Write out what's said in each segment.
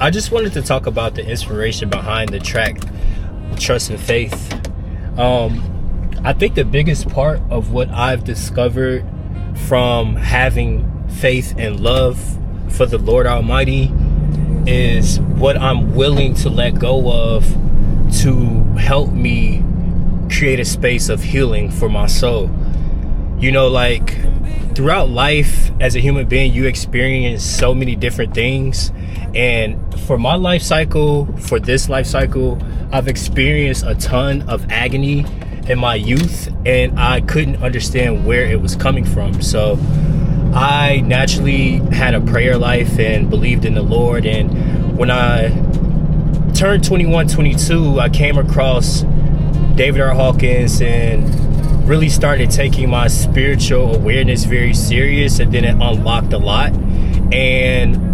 I just wanted to talk about the inspiration behind the track Trust and Faith. I think the biggest part of what I've discovered from having faith and love for the Lord Almighty is what I'm willing to let go of to help me create a space of healing for my soul. You know, like throughout life as a human being, you experience so many different things. And for my life cycle, for this life cycle, I've experienced a ton of agony in my youth, and I couldn't understand where it was coming from. So I naturally had a prayer life and believed in the Lord. And when I turned 21, 22, I came across David R. Hawkins and really started taking my spiritual awareness very serious, and then it unlocked a lot. And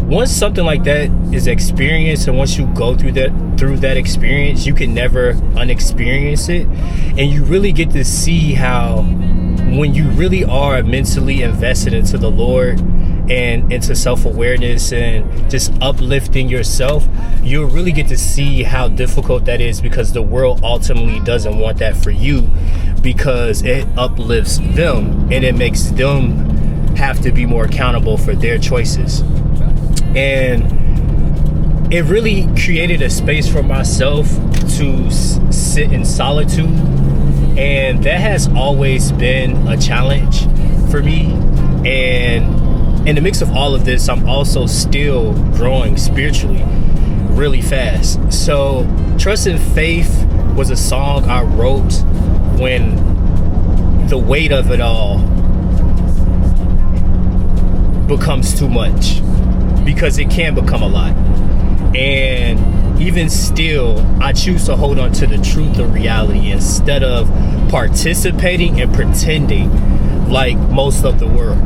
once something like that is experienced, and once you go through that experience, you can never unexperience it. And you really get to see how when you really are mentally invested into the Lord and into self-awareness and just uplifting yourself, you'll really get to see how difficult that is, because the world ultimately doesn't want that for you, because it uplifts them and it makes them have to be more accountable for their choices. And it really created a space for myself to sit in solitude, and that has always been a challenge for me. And in the mix of all of this, I'm also still growing spiritually really fast. So Trust and Faith was a song I wrote when the weight of it all becomes too much, because it can become a lot. And even still, I choose to hold on to the truth of reality instead of participating and pretending like most of the world.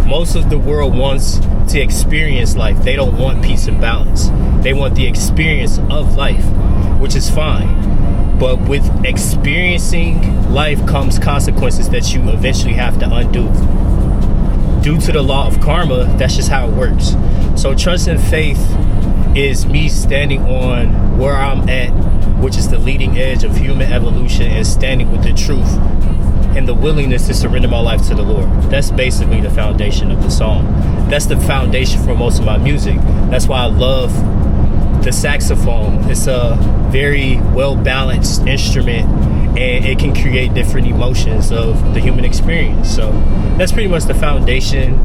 Most of the world wants to experience life. They don't want peace and balance. They want the experience of life, which is fine. But with experiencing life comes consequences that you eventually have to undo. Due to the law of karma, that's just how it works. So Trust and Faith is me standing on where I'm at, which is the leading edge of human evolution, and standing with the truth and the willingness to surrender my life to the Lord. That's basically the foundation of the song. That's the foundation for most of my music. That's why I love the saxophone. It's a very well-balanced instrument, and it can create different emotions of the human experience. So that's pretty much the foundation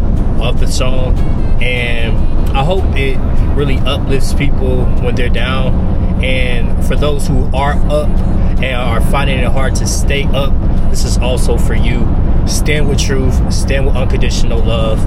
of the song, and I hope it really uplifts people when they're down. And for those who are up and are finding it hard to stay up, this is also for you. Stand with truth, stand with unconditional love.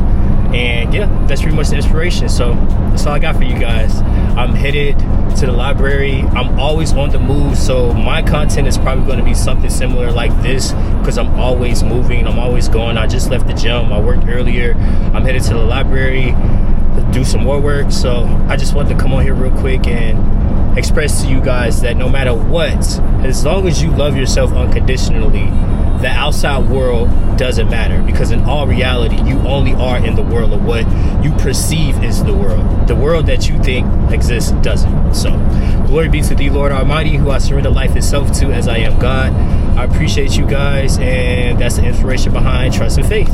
And yeah, that's pretty much the inspiration. So that's all I got for you guys. I'm headed to the library. I'm always on the move, so my content is probably going to be something similar like this, because I'm always moving, I'm always going. I just left the gym, I worked earlier. I'm headed to the library to do some more work. So I just wanted to come on here real quick and express to you guys that no matter what, as long as you love yourself unconditionally, the outside world doesn't matter, because in all reality, you only are in the world of what you perceive is the world. The world that you think exists doesn't. So glory be to the Lord Almighty, who I surrender life itself to, as I am God. I appreciate you guys, and that's the inspiration behind Trust and Faith.